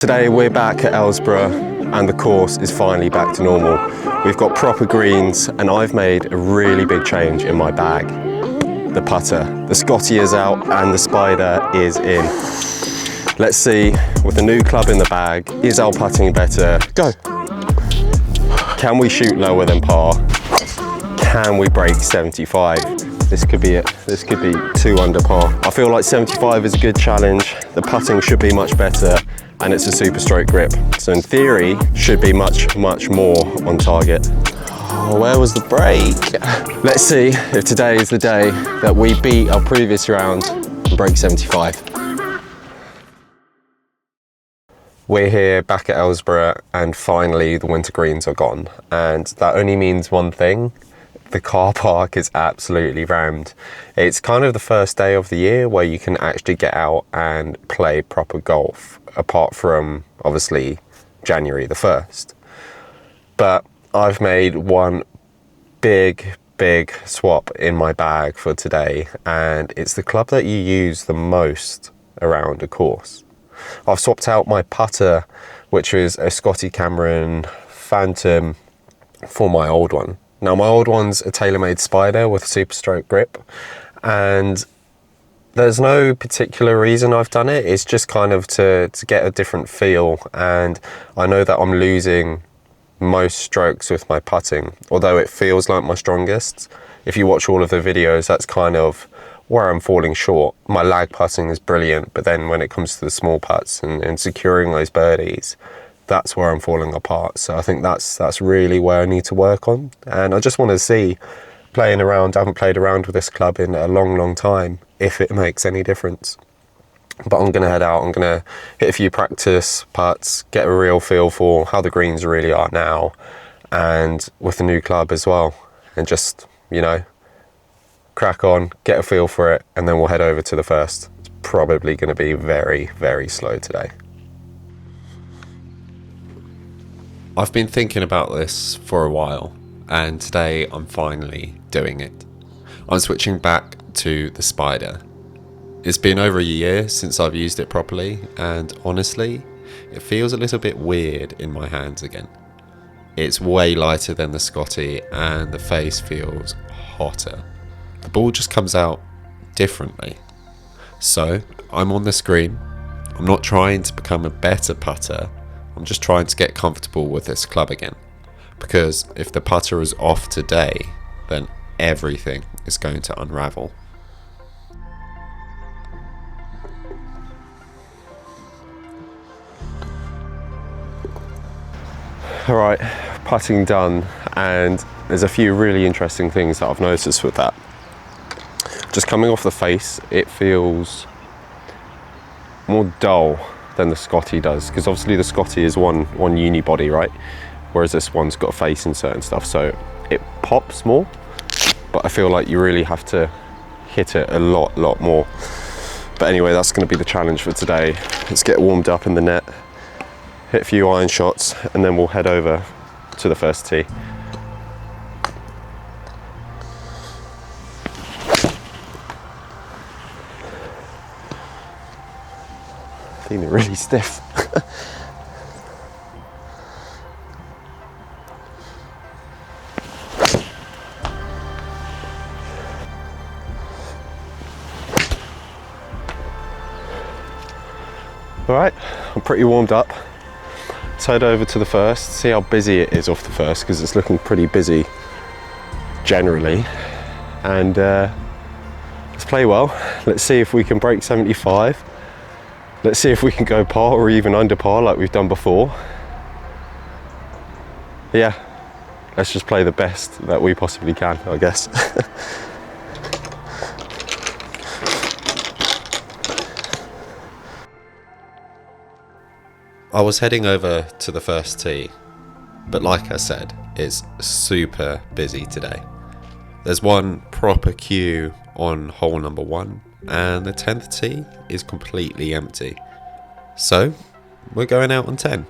Today we're back at Ellsborough and the course is finally back to normal. We've got proper greens and I've made a really big change in my bag. The putter. The Scotty is out and the Spyder is in. Let's see, with the new club in the bag, is our putting better? Go! Can we shoot lower than par? Can we break 75? This could be it. This could be 2 under par. I feel like 75 is a good challenge. The putting should be much better and it's a super stroke grip. So in theory, should be much more on target. Oh, where was the break? Let's see if today is the day that we beat our previous round and break 75. We're here back at Ellsborough and finally the winter greens are gone. And that only means one thing. The car park is absolutely rammed. It's kind of the first day of the year where you can actually get out and play proper golf, apart from obviously January the 1st. But I've made one big swap in my bag for today, and it's the club that you use the most around a course. I've swapped out my putter, which is a Scotty Cameron Phantom, for my old one. Now my old one's a TaylorMade Spyder with a super stroke grip, and there's no particular reason I've done it. It's just kind of to get a different feel, and I know that I'm losing most strokes with my putting, although it feels like my strongest. If you watch all of the videos, that's kind of where I'm falling short. My lag putting is brilliant, but then when it comes to the small putts and securing those birdies, that's where I'm falling apart. So I think that's really where I need to work on. And I just want to see, playing around, I haven't played around with this club in a long time, if it makes any difference. But I'm going to head out, I'm going to hit a few practice putts, get a real feel for how the greens really are now, and with the new club as well. And just, you know, crack on, get a feel for it, and then we'll head over to the first. It's probably going to be very slow today. I've been thinking about this for a while, and today I'm finally doing it. I'm switching back to the Spyder. It's been over a year since I've used it properly, and honestly, it feels a little bit weird in my hands again. It's way lighter than the Scotty, and the face feels hotter. The ball just comes out differently. So, I'm on the screen. I'm not trying to become a better putter. I'm just trying to get comfortable with this club again, because if the putter is off today, then everything is going to unravel. Alright, putting done, and there's a few really interesting things that I've noticed with that. Just coming off the face, it feels more dull than the Scotty does, because obviously the Scotty is one uni body, right? Whereas this one's got a face insert and stuff, so it pops more, but I feel like you really have to hit it a lot more. But anyway, that's going to be the challenge for today. Let's get warmed up in the net, hit a few iron shots, and then we'll head over to the first tee. Feeling really stiff. Alright, I'm pretty warmed up. Let's head over to the first, see how busy it is off the first, because it's looking pretty busy generally. And let's play well. Let's see if we can break 75. Let's see if we can go par or even under par like we've done before. Yeah, let's just play the best that we possibly can, I guess. I was heading over to the first tee, but like I said, it's super busy today. There's one proper queue on hole number 1, and the 10th tee is completely empty. So we're going out on 10,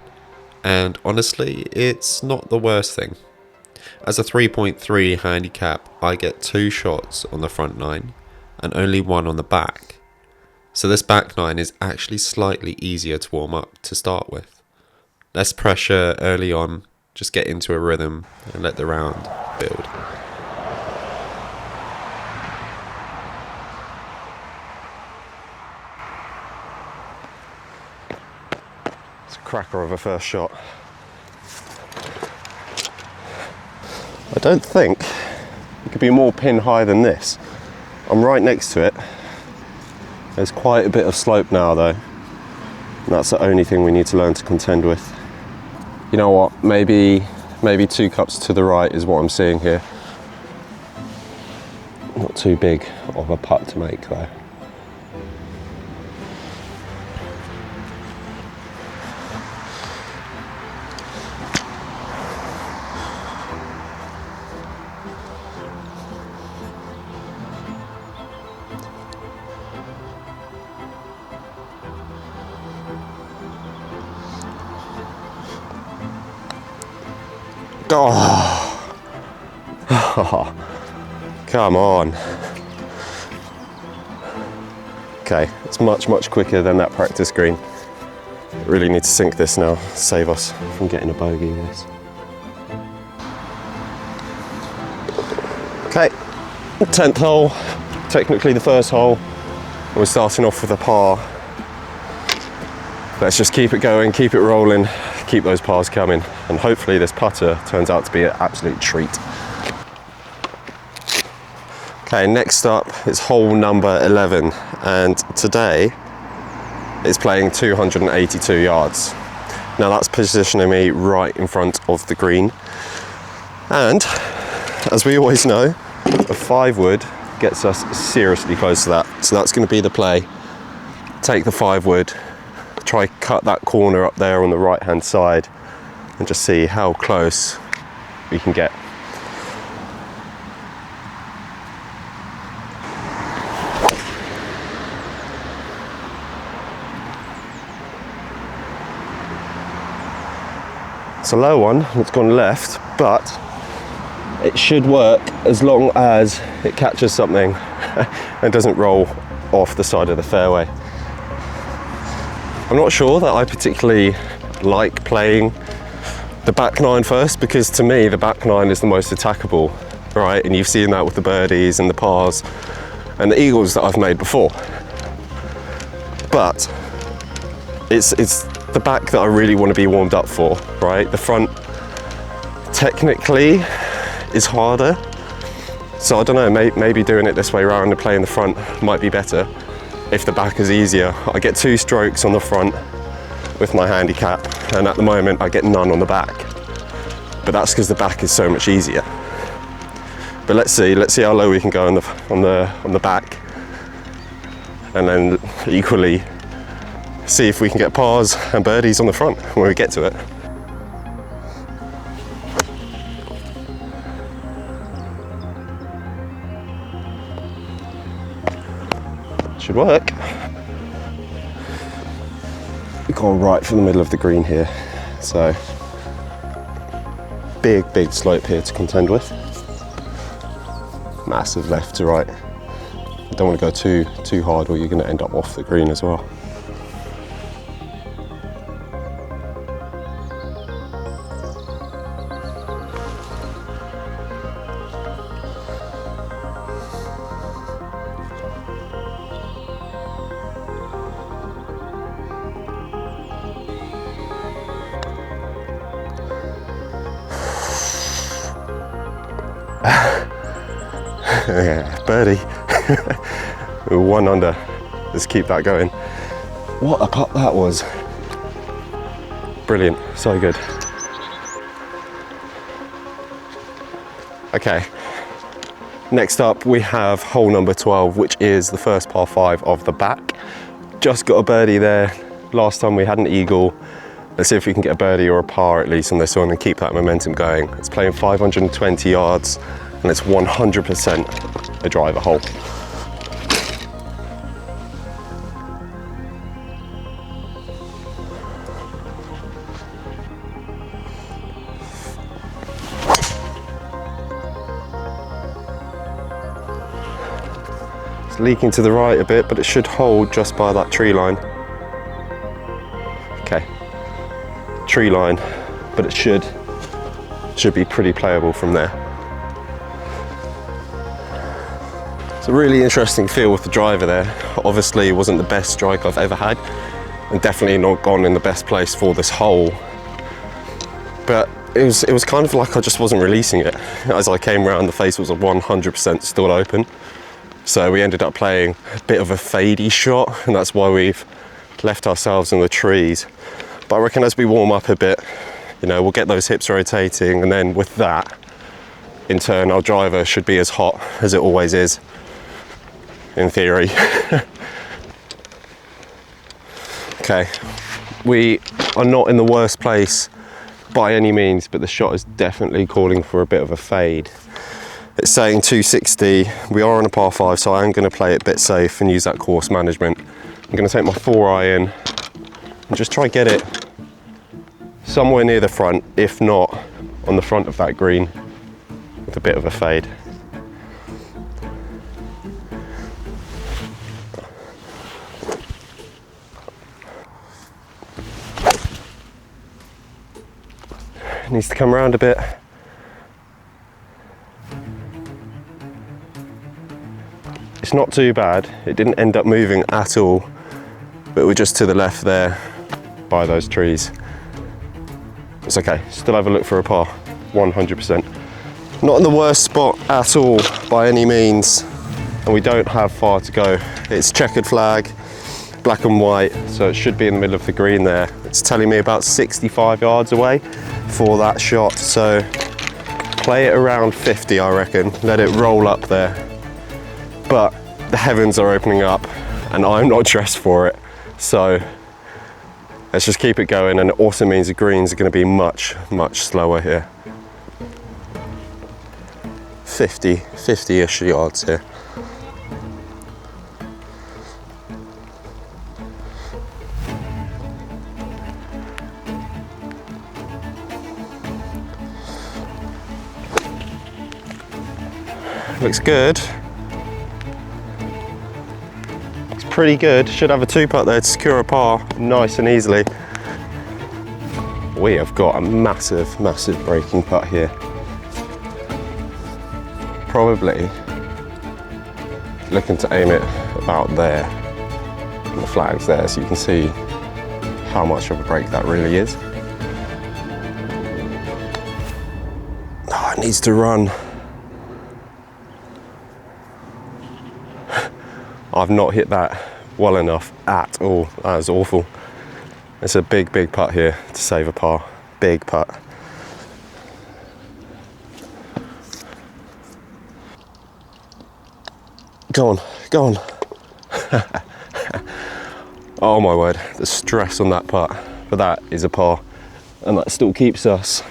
and honestly, it's not the worst thing. As a 3.3 handicap, I get 2 shots on the front 9 and only 1 on the back. So this back nine is actually slightly easier to warm up to start with. Less pressure early on, just get into a rhythm and let the round build. It's a cracker of a first shot. I don't think it could be more pin high than this. I'm right next to it. There's quite a bit of slope now though. And that's the only thing we need to learn to contend with. You know what, maybe 2 cups to the right is what I'm seeing here. Not too big of a putt to make though. Oh, come on. Okay, it's much quicker than that practice green. Really need to sink this now, save us from getting a bogey with this. Okay, 10th hole, technically the first hole. We're starting off with a par. Let's just keep it going, keep it rolling, keep those pars coming, and hopefully this putter turns out to be an absolute treat. Okay, next up is hole number 11, and today it's playing 282 yards. Now that's positioning me right in front of the green, and as we always know, a 5-wood gets us seriously close to that. So that's going to be the play. Take the 5-wood, try cut that corner up there on the right hand side and just see how close we can get. It's a low one, it's gone left, but it should work as long as it catches something and doesn't roll off the side of the fairway. I'm not sure that I particularly like playing the back nine first, because to me the back nine is the most attackable, right? And you've seen that with the birdies and the pars and the eagles that I've made before. But it's the back that I really want to be warmed up for, right? The front technically is harder, so I don't know, maybe doing it this way around and playing the front might be better. If the back is easier, I get 2 strokes on the front with my handicap, and at the moment I get none on the back. But that's because the back is so much easier. But let's see how low we can go on the back, and then equally see if we can get pars and birdies on the front when we get to it. Should work. We've gone right for the middle of the green here, so big slope here to contend with. Massive left to right. You don't want to go too hard, or you're going to end up off the green as well. Yeah, birdie. We're 1 under. Let's keep that going. What a putt that was. Brilliant, so good. Okay, next up we have hole number 12, which is the first par 5 of the back. Just got a birdie there. Last time we had an eagle. Let's see if we can get a birdie or a par at least on this one and keep that momentum going. It's playing 520 yards and it's 100% a driver hole. leaking to the right a bit, but it should hold just by that tree line. Okay, tree line, but it should be pretty playable from there. It's a really interesting feel with the driver there. Obviously it wasn't the best strike I've ever had, and definitely not gone in the best place for this hole. But it was kind of like I just wasn't releasing it. As I came around, the face was 100% still open. So we ended up playing a bit of a fadey shot, and that's why we've left ourselves in the trees. But I reckon as we warm up a bit, you know, we'll get those hips rotating, and then with that, in turn, our driver should be as hot as it always is, in theory. Okay, we are not in the worst place by any means, but the shot is definitely calling for a bit of a fade. It's saying 260. We are on a par 5, so I am going to play it a bit safe and use that course management. I'm going to take my 4-iron and just try get it somewhere near the front, if not on the front of that green, with a bit of a fade. It needs to come around a bit. It's not too bad. It didn't end up moving at all, but we're just to the left there by those trees. It's okay, still have a look for a par, 100%. Not in the worst spot at all by any means, and we don't have far to go. It's checkered flag, black and white, so it should be in the middle of the green there. It's telling me about 65 yards away for that shot, so play it around 50, I reckon. Let it roll up there. But the heavens are opening up, and I'm not dressed for it, so let's just keep it going, and it also means the greens are going to be much, much slower here. 50-ish yards here. Looks good. It's pretty good. Should have a 2-putt there to secure a par nice and easily. We have got a massive, massive breaking putt here. Probably looking to aim it about there. And the flag's there, so you can see how much of a break that really is. Oh, it needs to run. I've not hit that well enough at all. That is awful. It's a big, big putt here to save a par. Big putt. Go on, go on. Oh my word, the stress on that putt. But that is a par, and that still keeps us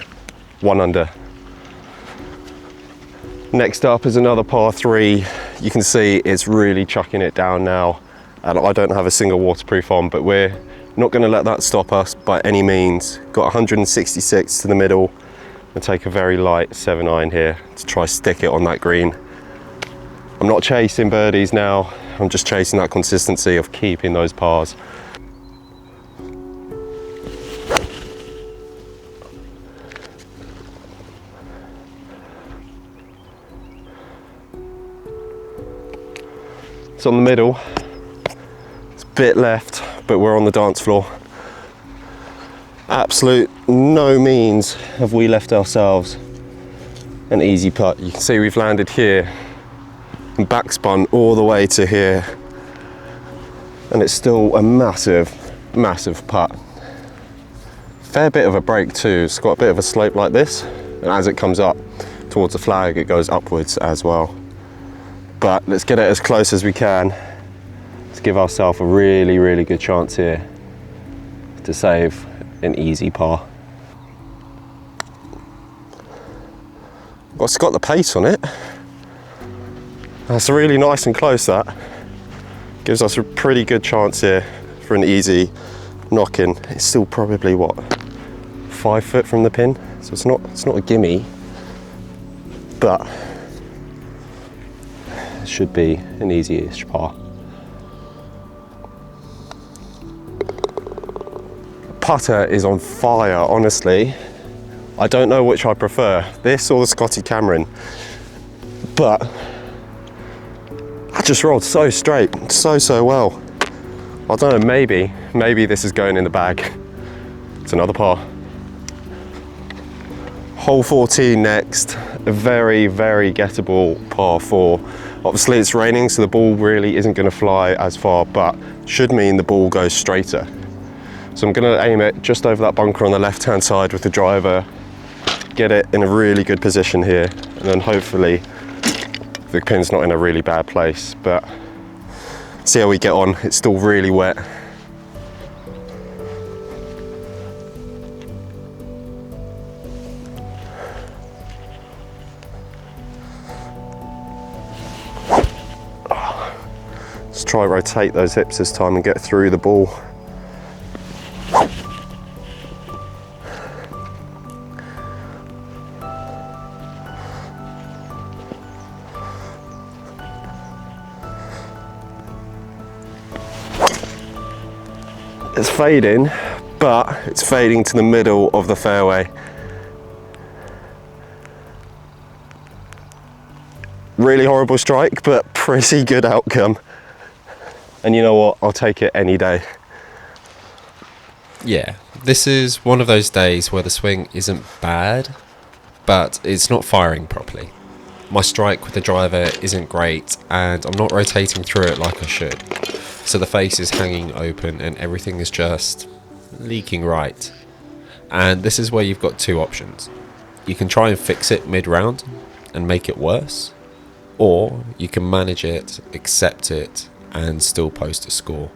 1 under. Next up is another par 3. You can see it's really chucking it down now, and I don't have a single waterproof on, but we're not going to let that stop us by any means. Got 166 to the middle, and take a very light 7-iron here to try stick it on that green. I'm not chasing birdies now, I'm just chasing that consistency of keeping those pars. It's on the middle, it's a bit left, but we're on the dance floor. Absolute no means have we left ourselves an easy putt. You can see we've landed here and backspun all the way to here, and it's still a massive, massive putt. Fair bit of a break too. It's got a bit of a slope like this, and as it comes up towards the flag, it goes upwards as well. But let's get it as close as we can to give ourselves a really, really good chance here to save an easy par. Well, it's got the pace on it. That's really nice and close. That gives us a pretty good chance here for an easy knock-in. It's still probably what, 5 foot from the pin, so it's not a gimme, but should be an easy-ish par. Putter is on fire, honestly. I don't know which I prefer, this or the Scotty Cameron, but I just rolled so straight, so well. I don't know, maybe this is going in the bag. It's another par. Hole 14 next, a very gettable par 4. Obviously it's raining, so the ball really isn't going to fly as far, but should mean the ball goes straighter. So I'm going to aim it just over that bunker on the left hand side with the driver, get it in a really good position here, and then hopefully the pin's not in a really bad place, but see how we get on. It's still really wet. Let's try rotate those hips this time and get through the ball. It's fading, but it's fading to the middle of the fairway. Really horrible strike, but pretty good outcome. And you know what? I'll take it any day. Yeah, this is one of those days where the swing isn't bad, but it's not firing properly. My strike with the driver isn't great, and I'm not rotating through it like I should. So the face is hanging open and everything is just leaking right. And this is where you've got two options. You can try and fix it mid-round and make it worse, or you can manage it, accept it, and still post a score.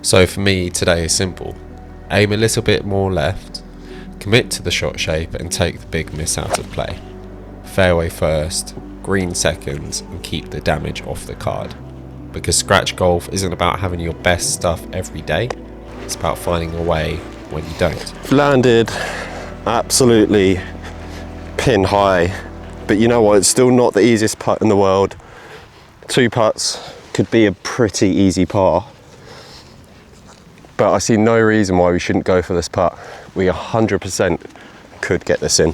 So for me today is simple. Aim a little bit more left, commit to the shot shape and take the big miss out of play. Fairway first, green second, and keep the damage off the card. Because scratch golf isn't about having your best stuff every day, it's about finding a way when you don't. Landed absolutely pin high, but you know what, it's still not the easiest putt in the world. 2 putts could be a pretty easy par, but I see no reason why we shouldn't go for this putt. We 100% could get this in.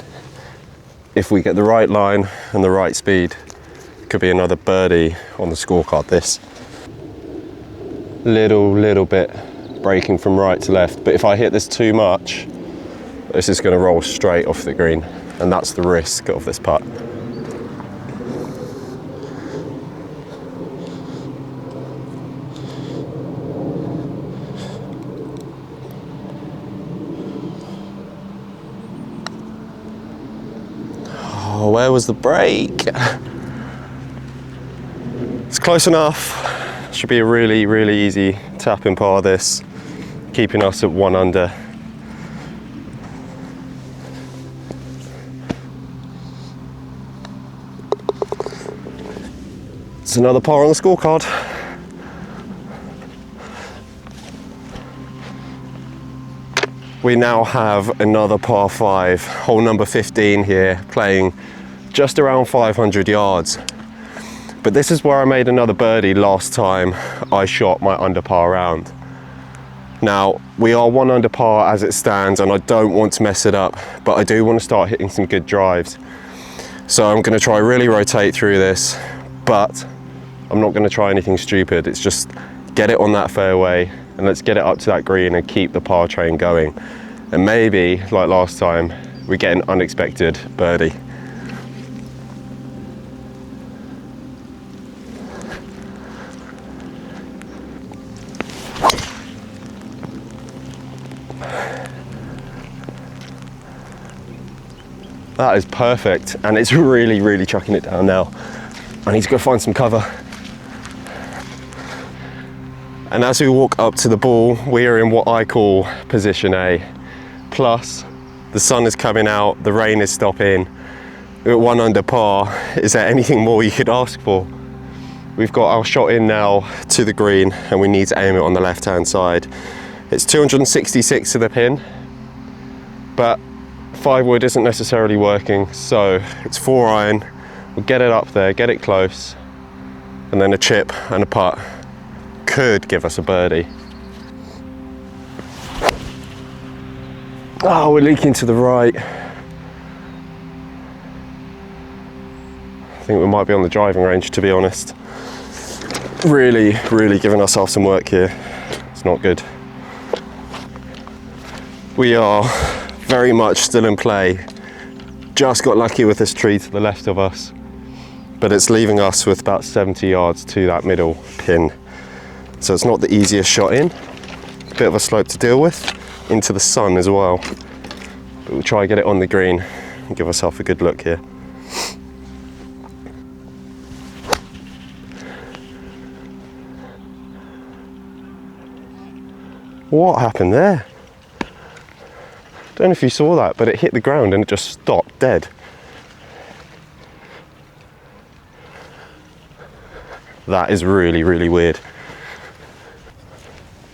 If we get the right line and the right speed, could be another birdie on the scorecard. This little bit breaking from right to left, but if I hit this too much, this is going to roll straight off the green, and that's the risk of this putt. Oh, where was the break? It's close enough. Should be a really easy tap in par this, keeping us at 1 under. It's another par on the scorecard. We now have another par 5, hole number 15 here, playing just around 500 yards. But this is where I made another birdie last time I shot my under par round. Now, we are 1 under par as it stands, and I don't want to mess it up, but I do want to start hitting some good drives. So I'm going to try really rotate through this, but I'm not going to try anything stupid. It's just get it on that fairway, and let's get it up to that green and keep the par train going. And maybe, like last time, we get an unexpected birdie. That is perfect, and it's really chucking it down now. I need to go find some cover. And as we walk up to the ball, we are in what I call position A. Plus, the sun is coming out, the rain is stopping. We're at 1 under par. Is there anything more you could ask for? We've got our shot in now to the green, and we need to aim it on the left-hand side. It's 266 to the pin, but 5 wood isn't necessarily working, so it's 4 iron. We'll get it up there, get it close, and then a chip and a putt could give us a birdie. Oh, we're leaking to the right. I think we might be on the driving range, to be honest. Really giving ourselves some work here. It's not good. We are very much still in play. Just got lucky with this tree to the left of us, but it's leaving us with about 70 yards to that middle pin. So it's not the easiest shot in. A bit of a slope to deal with, into the sun as well. But we'll try and get it on the green and give ourselves a good look here. What happened there? Don't know if you saw that, but it hit the ground and it just stopped dead. That is really weird.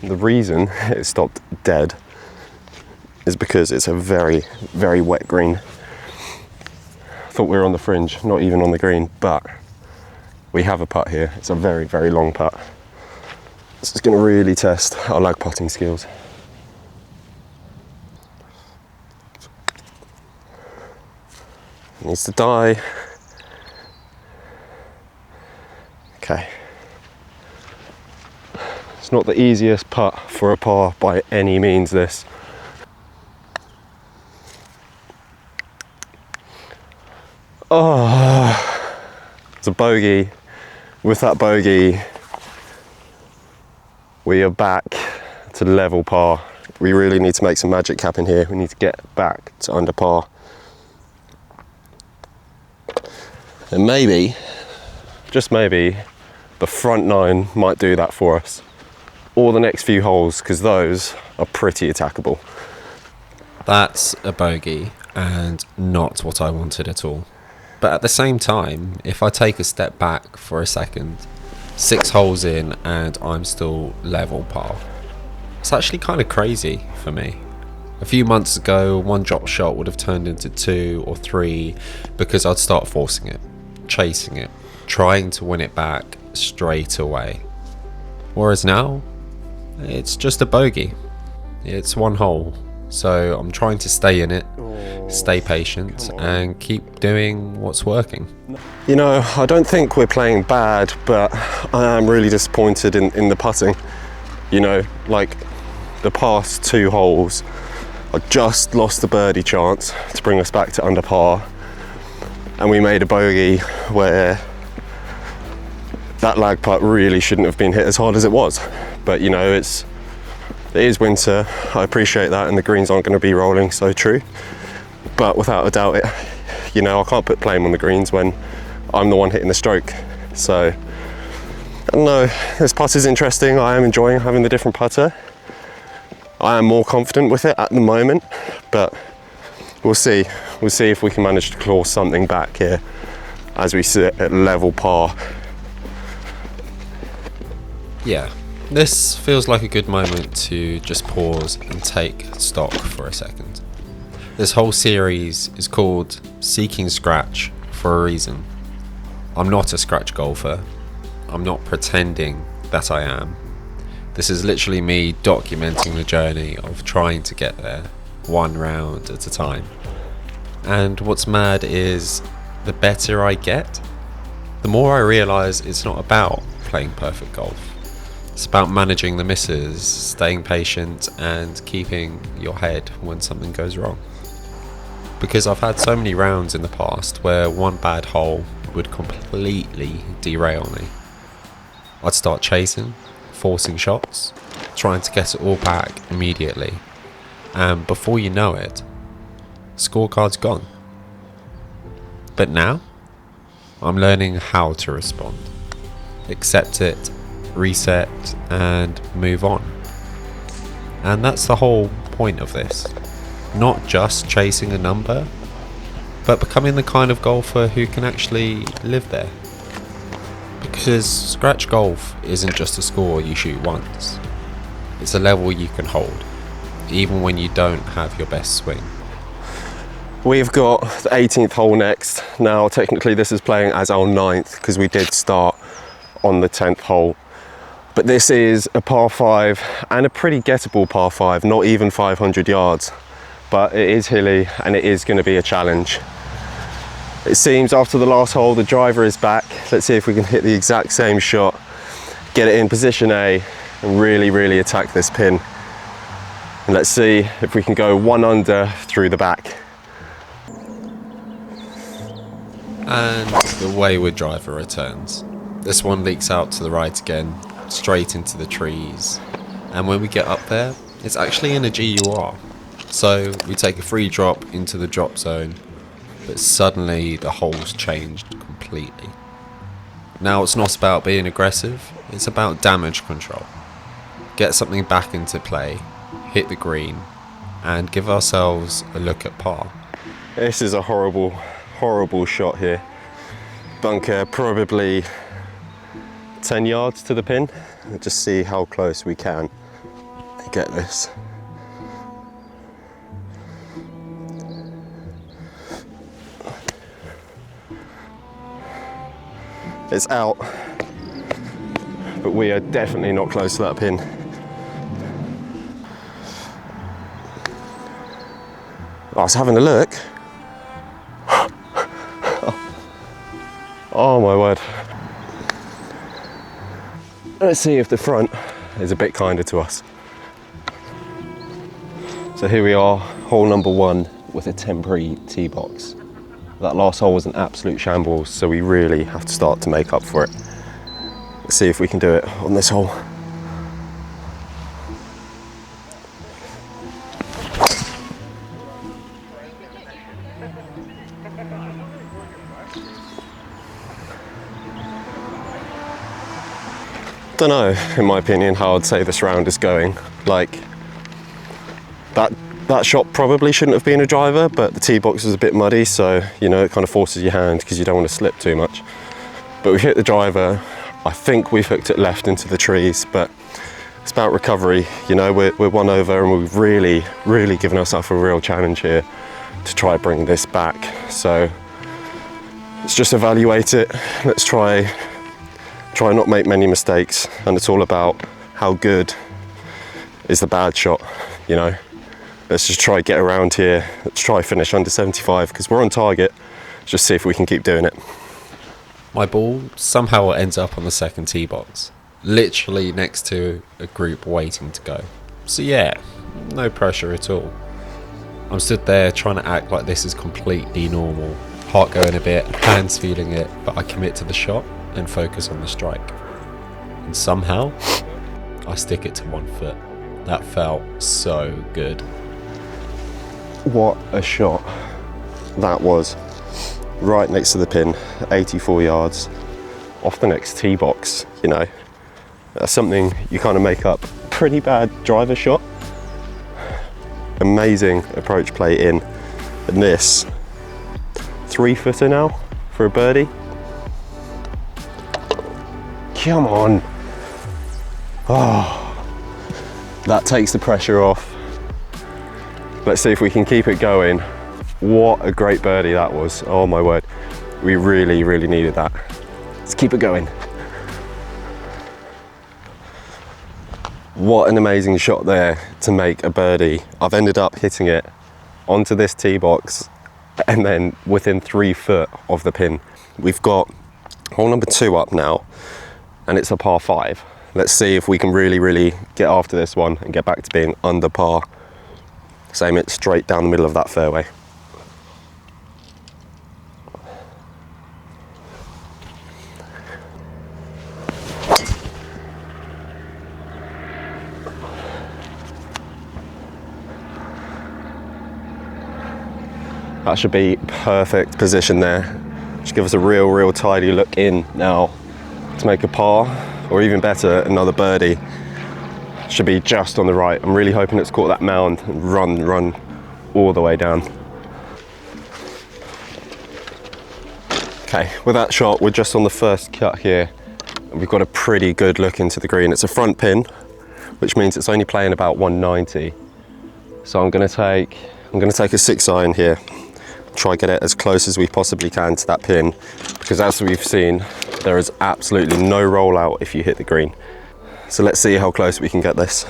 The reason it stopped dead is because it's a very wet green. I thought we were on the fringe, not even on the green, but we have a putt here. It's a very long putt. This is going to really test our lag putting skills. Needs to die. Okay. It's not the easiest putt for a par by any means, this. Oh, it's a bogey. With that bogey, we are back to level par. We really need to make some magic happen here. We need to get back to under par. And maybe, just maybe, the front nine might do that for us. Or the next few holes, because those are pretty attackable. That's a bogey and not what I wanted at all. But at the same time, if I take a step back for a second, 6 holes in and I'm still level par. It's actually kind of crazy for me. A few months ago, 1 drop shot would have turned into 2 or 3 because I'd start forcing it, chasing it, trying to win it back straight away. Whereas now, it's just a bogey. It's 1 hole. So I'm trying to stay in it, stay patient, and keep doing what's working. You know, I don't think we're playing bad, but I am really disappointed in the putting. You know, like the past 2 holes, I just lost the birdie chance to bring us back to under par. And we made a bogey where that lag putt really shouldn't have been hit as hard as it was. But you know, it is winter, I appreciate that, and the greens aren't going to be rolling, so true. But without a doubt, you know, I can't put blame on the greens when I'm the one hitting the stroke. So, I don't know, this putt is interesting. I am enjoying having the different putter. I am more confident with it at the moment, but we'll see. We'll see if we can manage to claw something back here as we sit at level par. Yeah, this feels like a good moment to just pause and take stock for a second. This whole series is called Seeking Scratch for a reason. I'm not a scratch golfer. I'm not pretending that I am. This is literally me documenting the journey of trying to get there, 1 round at a time. And what's mad is the better I get, the more I realise it's not about playing perfect golf. It's about managing the misses, staying patient, and keeping your head when something goes wrong. Because I've had so many rounds in the past where 1 bad hole would completely derail me. I'd start chasing, forcing shots, trying to get it all back immediately. And before you know it, scorecard's gone. But now, I'm learning how to respond. Accept it, reset, and move on. And that's the whole point of this. Not just chasing a number, but becoming the kind of golfer who can actually live there. Because scratch golf isn't just a score you shoot once. It's a level you can hold, even when you don't have your best swing. We've got the 18th hole next. Now, technically this is playing as our 9th because we did start on the 10th hole. But this is a par 5 and a pretty gettable par 5, not even 500 yards. But it is hilly and it is going to be a challenge. It seems after the last hole the driver is back. Let's see if we can hit the exact same shot, get it in position A and really attack this pin. And let's see if we can go 1 under through the back. And the wayward driver returns. This one leaks out to the right again, straight into the trees. And when we get up there, it's actually in a GUR. So we take a free drop into the drop zone, but suddenly the hole's changed completely. Now it's not about being aggressive, it's about damage control. Get something back into play, hit the green, and give ourselves a look at par. This is a horrible shot here. Bunker probably 10 yards to the pin. Just see how close we can get this. It's out, but we are definitely not close to that pin. I was having a look. Oh my word. Let's see if the front is a bit kinder to us. So here we are, hole number 1 with a temporary tee box. That last hole was an absolute shambles, so we really have to start to make up for it. Let's see if we can do it on this hole. Don't know, in my opinion, how I'd say this round is going. Like, that shot probably shouldn't have been a driver, but the tee box is a bit muddy, so you know it kind of forces your hand because you don't want to slip too much. But we've hit the driver. I think we've hooked it left into the trees, but it's about recovery. You know, we're 1 over and we've really given ourselves a real challenge here to try bring this back. So let's just evaluate it. Let's try not make many mistakes, and it's all about how good is the bad shot, you know. Let's just try get around here. Let's try finish under 75 because we're on target. Just see if we can keep doing it. My ball somehow ends up on the second tee box, literally next to a group waiting to go. So yeah, no pressure at all. I'm stood there trying to act like this is completely normal. Heart going a bit, hands feeling it, but I commit to the shot and focus on the strike. And somehow, I stick it to 1 foot. That felt so good. What a shot that was. Right next to the pin, 84 yards, off the next tee box, you know. That's something you kind of make up. Pretty bad driver shot. Amazing approach play in. And this, 3-footer now for a birdie. Come on. Oh, that takes the pressure off. Let's see if we can keep it going. What a great birdie that was. Oh my word. We really needed that. Let's keep it going. What an amazing shot there to make a birdie. I've ended up hitting it onto this tee box and then within 3 foot of the pin. We've got hole number 2 up now, and it's a par 5. Let's see if we can really get after this one and get back to being under par. Let's aim it straight down the middle of that fairway. That should be perfect position there. Should give us a real tidy look in now to make a par, or even better, another birdie. Should be just on the right. I'm really hoping it's caught that mound and run all the way down. Okay, with that shot, we're just on the first cut here. And we've got a pretty good look into the green. It's a front pin, which means it's only playing about 190. So I'm gonna take a 6-iron here. Try get it as close as we possibly can to that pin, because as we've seen, There is absolutely no rollout if you hit the green. So let's see how close we can get this.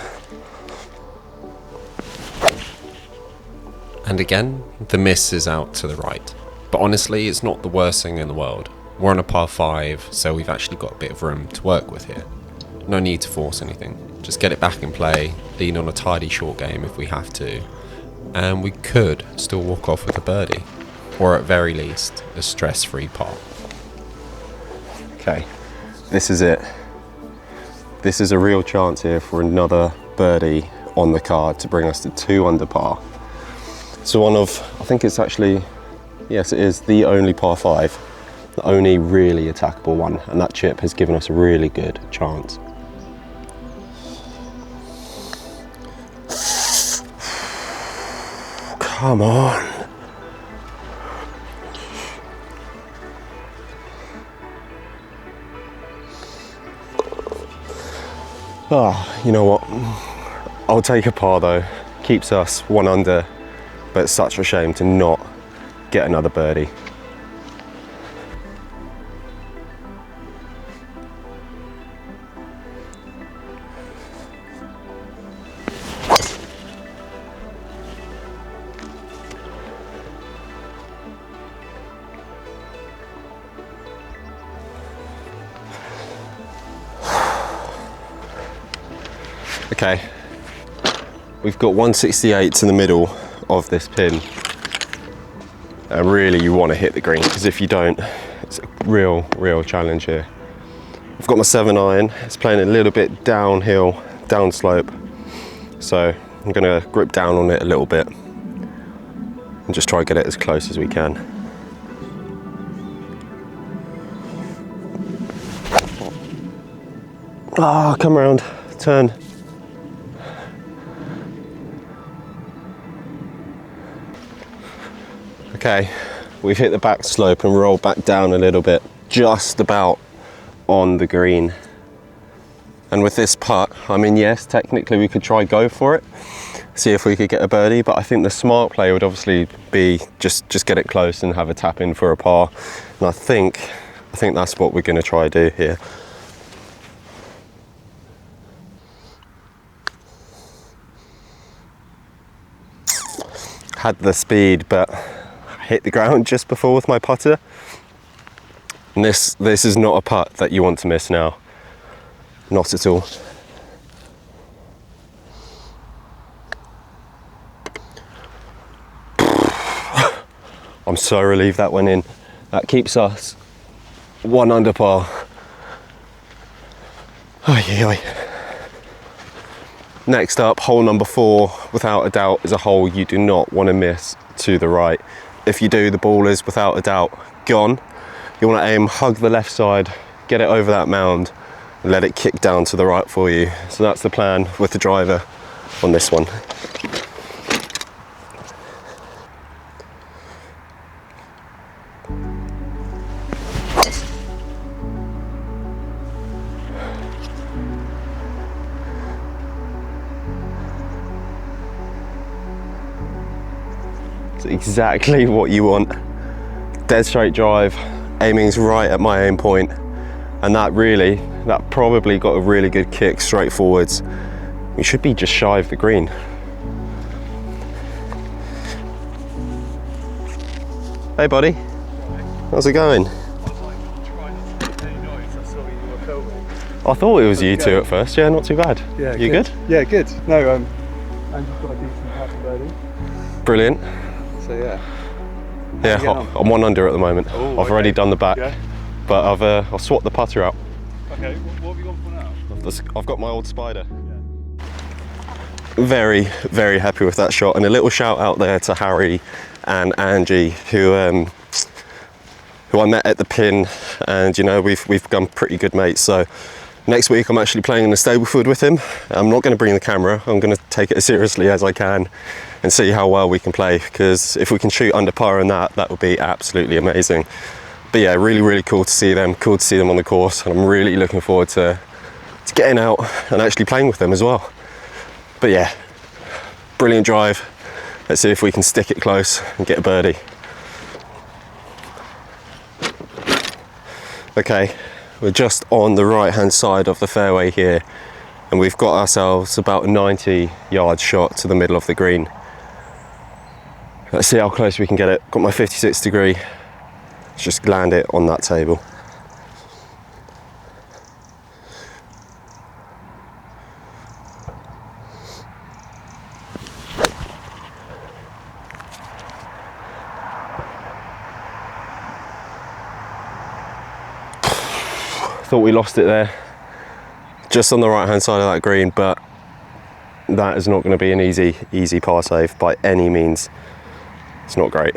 And again, the miss is out to the right. But honestly, it's not the worst thing in the world. We're on a par 5, so we've actually got a bit of room to work with here. No need to force anything. Just get it back in play, lean on a tidy short game if we have to, and we could still walk off with a birdie. Or at very least, a stress-free par. Okay, this is it. This is a real chance here for another birdie on the card to bring us to 2 under par. So one of, I think it's actually, yes it is, the only par 5, the only really attackable one, and that chip has given us a really good chance. Come on. Ah, you know what? I'll take a par though. Keeps us 1 under, but it's such a shame to not get another birdie. Okay, we've got 168 in the middle of this pin, and really you want to hit the green, because if you don't, it's a real challenge here. I've got my 7-iron, it's playing a little bit downhill, downslope, so I'm going to grip down on it a little bit and just try to get it as close as we can. Ah, come around, turn. Okay, we've hit the back slope and rolled back down a little bit, just about on the green. And with this putt, I mean, yes, technically we could try go for it, see if we could get a birdie, but I think the smart play would obviously be just get it close and have a tap in for a par. And I think that's what we're gonna try to do here. Had the speed, but hit the ground just before with my putter. And this is not a putt that you want to miss now. Not at all. I'm so relieved that went in. That keeps us 1 under par. Oy, oy, oy. Next up, hole number 4, without a doubt, is a hole you do not want to miss to the right. If you do, the ball is without a doubt gone. You want to aim, hug the left side, get it over that mound, and let it kick down to the right for you. So that's the plan with the driver on this one. It's exactly what you want. Dead straight drive, aiming's right at my aim point, and that probably got a really good kick straight forwards. We should be just shy of the green. Hey buddy, how's it going? I thought it was you two at first. Yeah, not too bad. Yeah, you good? Yeah, good. No, and you've got a decent pass birdie. Brilliant. So yeah. Yeah, I'm 1 under at the moment. Oh, I've already done the back, yeah. but I've swapped the putter out. Okay, what have you gone for now? I've got my old Spyder. Yeah. Very happy with that shot, and a little shout out there to Harry and Angie, who I met at the pin, and you know we've become pretty good mates. So next week I'm actually playing in the Stableford with him. I'm not going to bring the camera. I'm going to take it as seriously as I can and see how well we can play, because if we can shoot under par in that would be absolutely amazing. But yeah, really cool to see them. Cool to see them on the course, and I'm really looking forward to getting out and actually playing with them as well. But yeah, brilliant drive. Let's see if we can stick it close and get a birdie. Okay, We're just on the right hand side of the fairway here, and we've got ourselves about a 90-yard shot to the middle of the green. Let's see how close we can get it. Got my 56 degree. Let's just land it on that table. Thought we lost it there, just on the right hand side of that green, but that is not going to be an easy par save by any means. It's not great.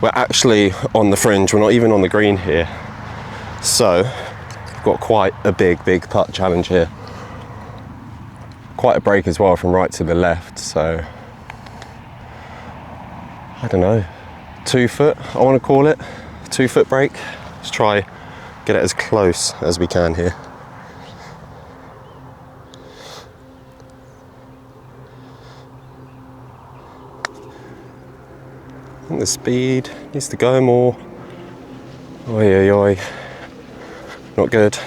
We're actually on the fringe, we're not even on the green here, so we've got quite a big putt challenge here. Quite a break as well from right to the left, so I don't know, 2 foot I want to call it, 2 foot break. Let's try get it as close as we can here. I think the speed needs to go more. Oi, oi, oi. Not good.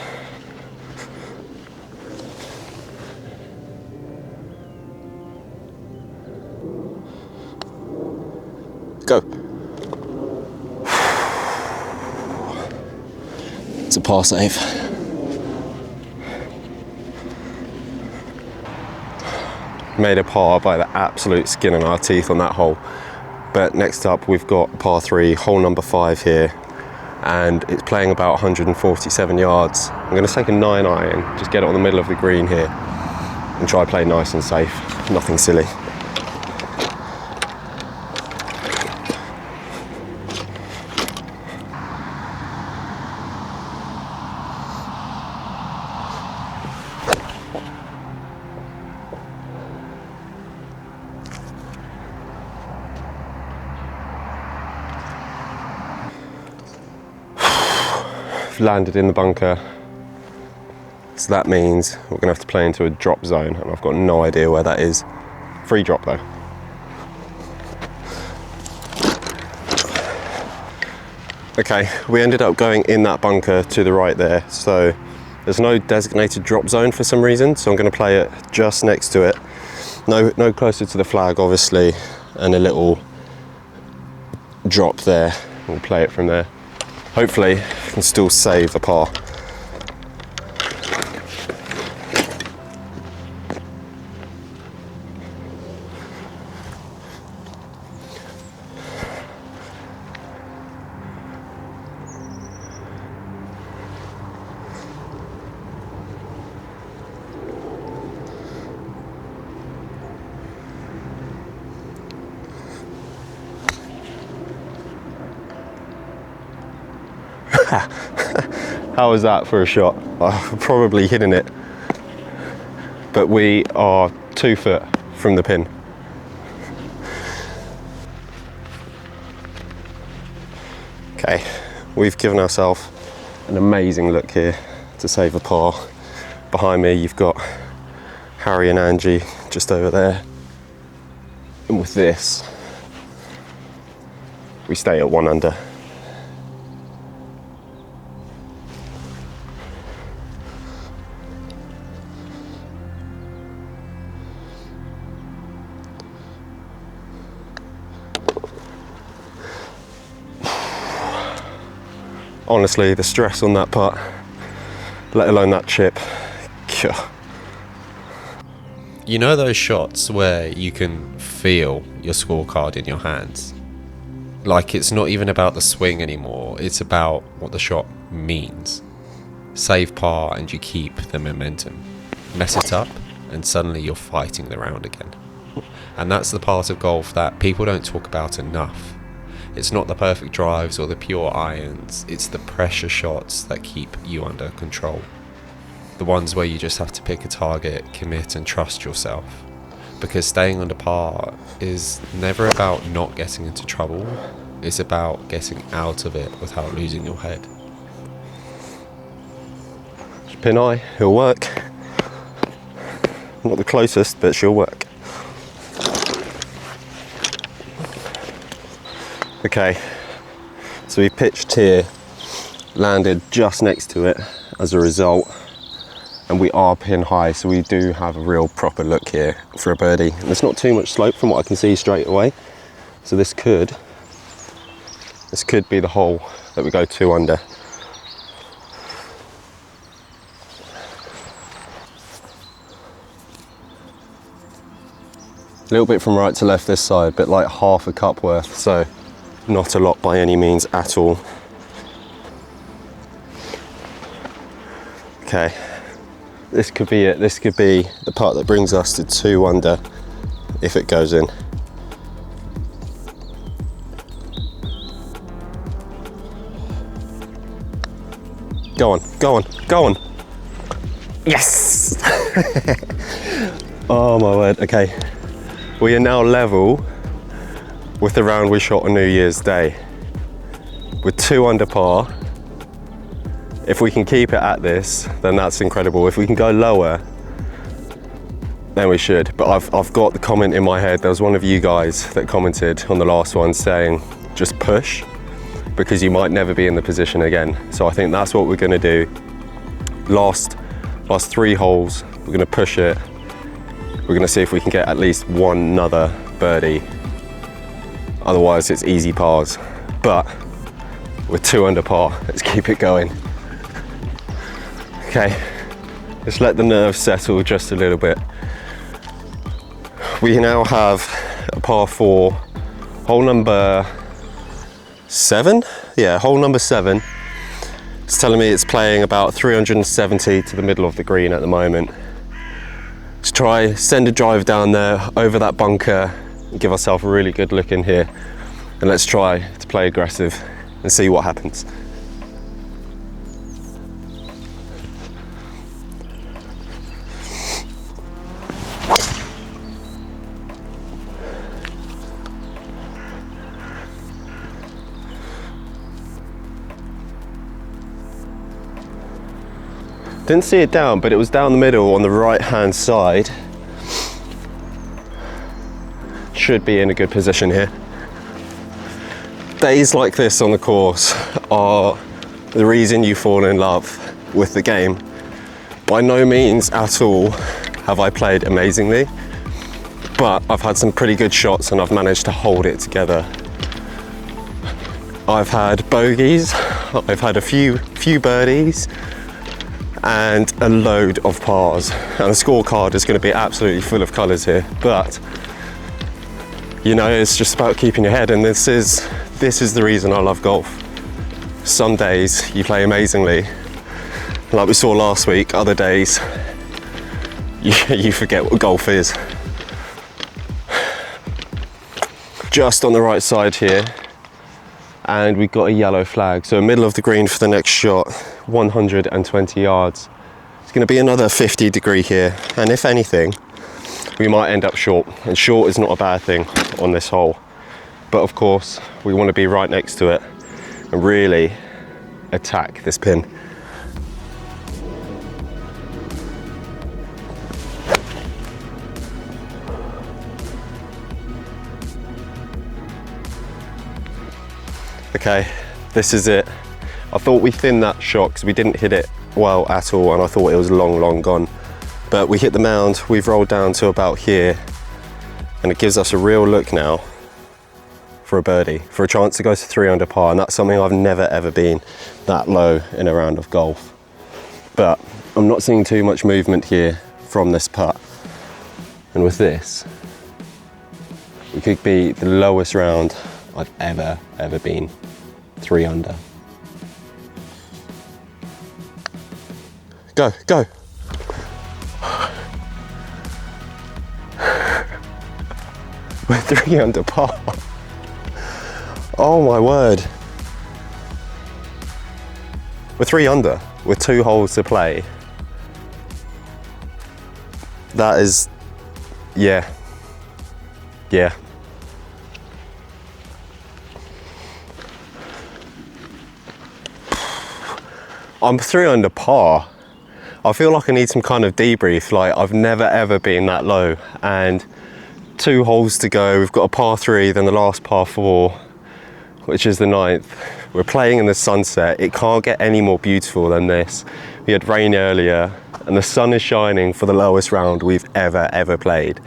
Go. It's a par save. Made a par by the absolute skin on our teeth on that hole. But next up we've got par 3, hole number 5 here, and it's playing about 147 yards. I'm going to take a 9-iron, just get it on the middle of the green here, and try play nice and safe, nothing silly. Landed in the bunker, so that means we're gonna have to play into a drop zone, and I've got no idea where that is. Free drop though. Okay, we ended up going in that bunker to the right there, so there's no designated drop zone for some reason, so I'm gonna play it just next to it. No closer to the flag obviously, and a little drop there. We'll play it from there. Hopefully I can still save the par. How was that for a shot? I'm probably hitting it, but we are 2 foot from the pin. Okay, we've given ourselves an amazing look here to save a par. Behind me you've got Harry and Angie just over there, and with this we stay at 1 under. Honestly, the stress on that putt, let alone that chip. You know those shots where you can feel your scorecard in your hands? Like it's not even about the swing anymore, it's about what the shot means. Save par and you keep the momentum. Mess it up and suddenly you're fighting the round again. And that's the part of golf that people don't talk about enough. It's not the perfect drives or the pure irons, it's the pressure shots that keep you under control. The ones where you just have to pick a target, commit and trust yourself. Because staying under par is never about not getting into trouble, it's about getting out of it without losing your head. Pin eye, it'll work. Not the closest, but she'll work. Okay, so we pitched here, landed just next to it as a result, and we are pin high, so we do have a real proper look here for a birdie. And there's not too much slope from what I can see straight away, so this could be the hole that we go 2 under. A little bit from right to left this side, but like half a cup worth, so not a lot by any means at all. Okay, this could be it. This could be the part that brings us to 2 under if it goes in. Go on, go on, go on. Yes! Oh my word, okay. We are now level with the round we shot on New Year's Day. We're 2 under par. If we can keep it at this, then that's incredible. If we can go lower, then we should. But I've got the comment in my head. There was one of you guys that commented on the last one saying, just push, because you might never be in the position again. So I think that's what we're gonna do. Last 3 holes, we're gonna push it. We're gonna see if we can get at least one another birdie. Otherwise it's easy pars. But we're 2 under par, let's keep it going. Okay, let's let the nerves settle just a little bit. We now have a par 4, hole number 7? Yeah, hole number 7. It's telling me it's playing about 370 to the middle of the green at the moment. Let's try, send a drive down there over that bunker and give ourselves a really good look in here. And let's try to play aggressive and see what happens. Didn't see it down, but it was down the middle on the right hand side. Should be in a good position here. Days like this on the course are the reason you fall in love with the game. By no means at all have I played amazingly, but I've had some pretty good shots and I've managed to hold it together. I've had bogeys, I've had a few birdies, and a load of pars. And the scorecard is going to be absolutely full of colours here, but you know, it's just about keeping your head, and this is the reason I love golf. Some days you play amazingly, like we saw last week. Other days you forget what golf is. Just on the right side here, and we've got a yellow flag, so middle of the green for the next shot, 120 yards. It's going to be another 50 degree here, and if anything we might end up short, and short is not a bad thing on this hole, but of course we want to be right next to it and really attack this pin. Okay, this is it. I thought we thinned that shot because we didn't hit it well at all, and I thought it was long gone. But we hit the mound, we've rolled down to about here, and it gives us a real look now for a birdie, for a chance to go to 3 under par, and that's something I've never ever been that low in a round of golf. But I'm not seeing too much movement here from this putt, and with this, we could be the lowest round I've ever been, 3 under. Go, go. We're 3 under par. Oh my word. We're 3 under with 2 holes to play. That is, yeah. I'm 3 under par. I feel like I need some kind of debrief. Like, I've never ever been that low, and 2 holes to go. We've got a par 3, then the last par 4. which is the 9th. We're playing in the sunset. It can't get any more beautiful than this. We had rain earlier and the sun is shining for the lowest round we've ever played.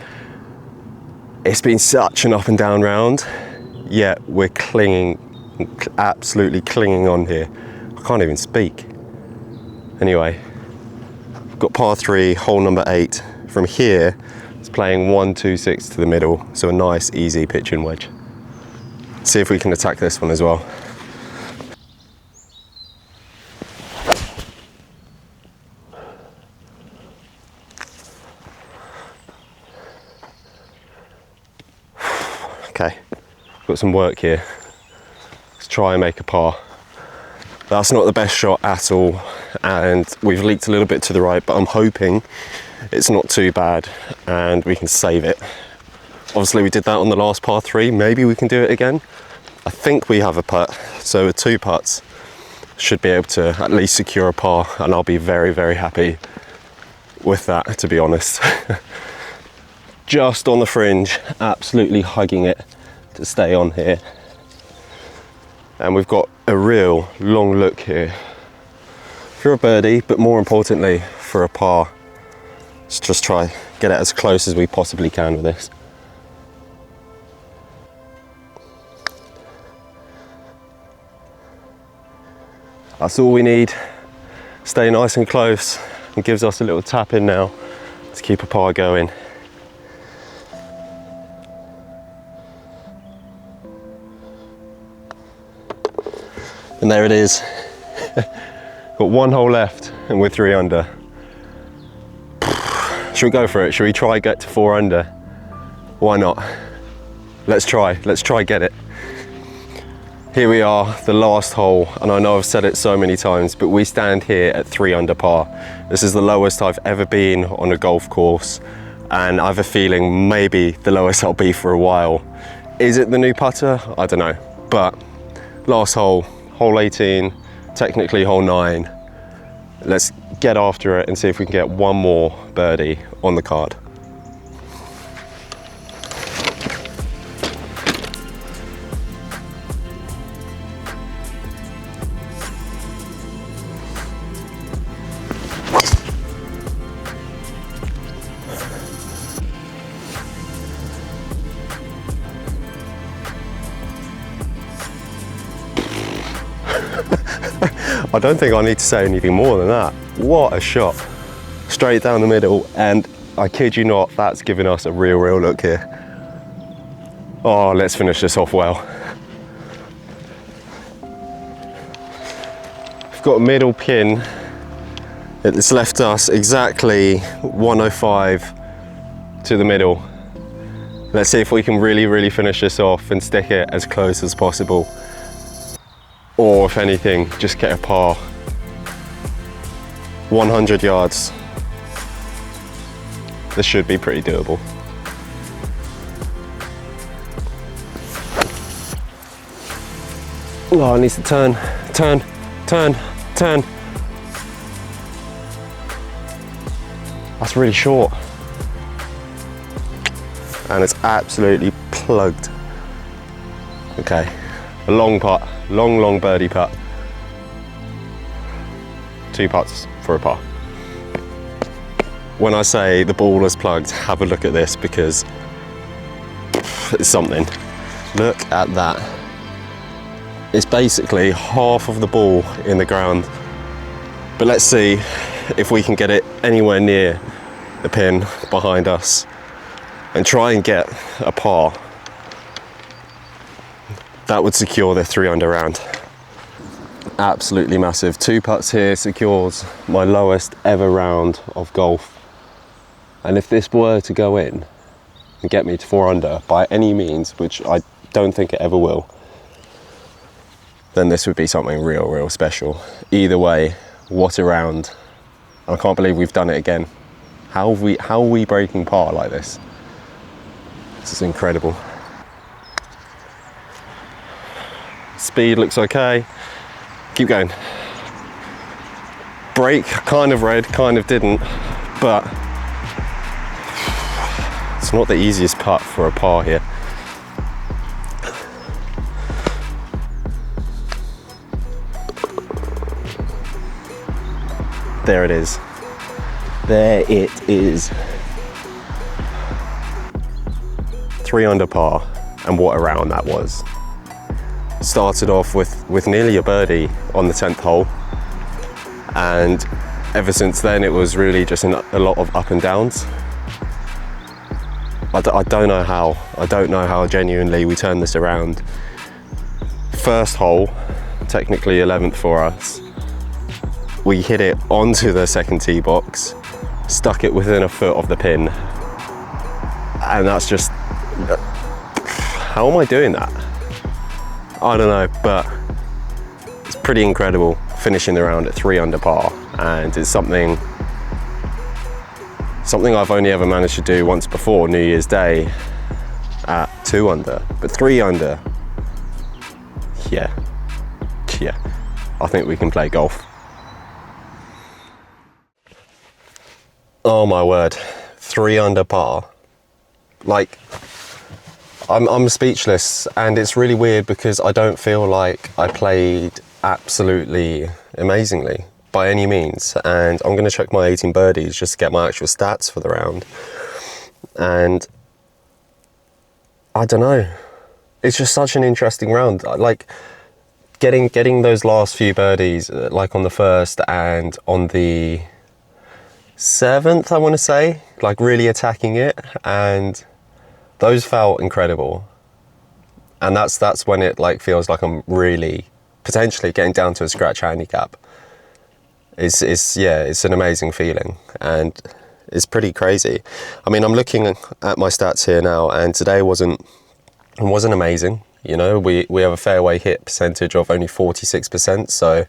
It's been such an up and down round, yet we're clinging, absolutely clinging on here. I can't even speak. Anyway, we've got par 3, hole number 8. From here, it's playing 1-2-6 to the middle, so a nice, easy pitch-in wedge. See if we can attack this one as well. Okay, got some work here. Let's try and make a par. That's not the best shot at all, and we've leaked a little bit to the right, but I'm hoping it's not too bad and we can save it. Obviously we did that on the last par 3, maybe we can do it again. I think we have a putt, so with 2 putts should be able to at least secure a par, and I'll be very happy with that, to be honest. Just on the fringe, absolutely hugging it to stay on here. And we've got a real long look here for a birdie, but more importantly for a par. Let's just try get it as close as we possibly can with this. That's all we need. Stay nice and close. It gives us a little tap in now to keep a par going. And there it is. Got 1 hole left and we're 3 under. Should we go for it? Should we try get to 4 under? Why not? Let's try get it. Here we are, the last hole, and I know I've said it so many times, but we stand here at 3 under par. This is the lowest I've ever been on a golf course, and I have a feeling maybe the lowest I'll be for a while. Is it the new putter? I don't know, but last hole, hole 18, technically hole 9. Let's get after it and see if we can get 1 more birdie on the card. I don't think I need to say anything more than that. What a shot. Straight down the middle, and I kid you not, that's giving us a real look here. Oh, let's finish this off well. We've got a middle pin. It's left us exactly 105 to the middle. Let's see if we can really finish this off and stick it as close as possible. Or if anything, just get a par. 100 yards. This should be pretty doable. Oh, it needs to turn. That's really short. And it's absolutely plugged. Okay, a long putt, long birdie putt. 2 putts for a par. When I say the ball is plugged, have a look at this, because it's something. Look at that. It's basically half of the ball in the ground. But let's see if we can get it anywhere near the pin behind us and try and get a par. That would secure the 3 under round. Absolutely massive. 2 putts here secures my lowest ever round of golf. And if this were to go in and get me to 4 under by any means, which I don't think it ever will, then this would be something real special. Either way, what a round. I can't believe we've done it again. How are we breaking par like this? This is incredible. Speed looks okay. Keep going. Break, kind of red, kind of didn't, but it's not the easiest putt for a par here. there it is. There it is. 3 under par, and what a round that was. Started off with nearly a birdie on the 10th hole, and ever since then it was really just a lot of up and downs. I don't know how genuinely we turned this around. First hole, technically 11th for us, we hit it onto the second tee box, stuck it within a foot of the pin, and that's just, how am I doing that? I don't know, but it's pretty incredible finishing the round at 3 under par, and it's something I've only ever managed to do once before, New Year's Day, at 2 under, but 3 under, yeah, I think we can play golf. Oh my word, 3 under par. Like, I'm speechless, and it's really weird because I don't feel like I played absolutely amazingly by any means, and I'm going to check my 18 birdies just to get my actual stats for the round, and I don't know, it's just such an interesting round. Like, getting those last few birdies, like on the first and on the 7th, I want to say, like really attacking it, and those felt incredible. And that's when it like feels like I'm really potentially getting down to a scratch handicap. It's an amazing feeling, and it's pretty crazy. I mean, I'm looking at my stats here now, and today wasn't amazing. You know, we have a fairway hit percentage of only 46%, so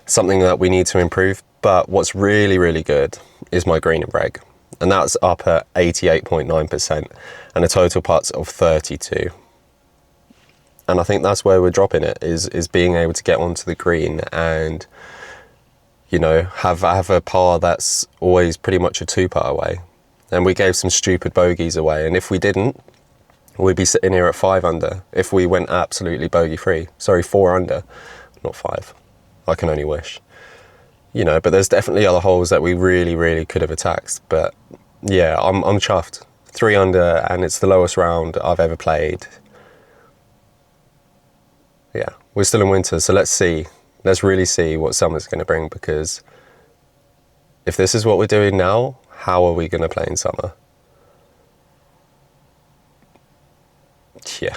something that we need to improve. But what's really, really good is my green and reg, and that's up at 88.9% and a total putts of 32. And I think that's where we're dropping it, is being able to get onto the green and, you know, have a par that's always pretty much a 2-putt away. And we gave some stupid bogeys away, and if we didn't, we'd be sitting here at 5 under if we went absolutely bogey free. Sorry, 4 under, not 5. I can only wish. You know, but there's definitely other holes that we really, really could have attacked. But yeah, I'm chuffed. 3 under, and it's the lowest round I've ever played. Yeah, we're still in winter, so let's really see what summer's going to bring, because if this is what we're doing now, how are we going to play in summer? Yeah.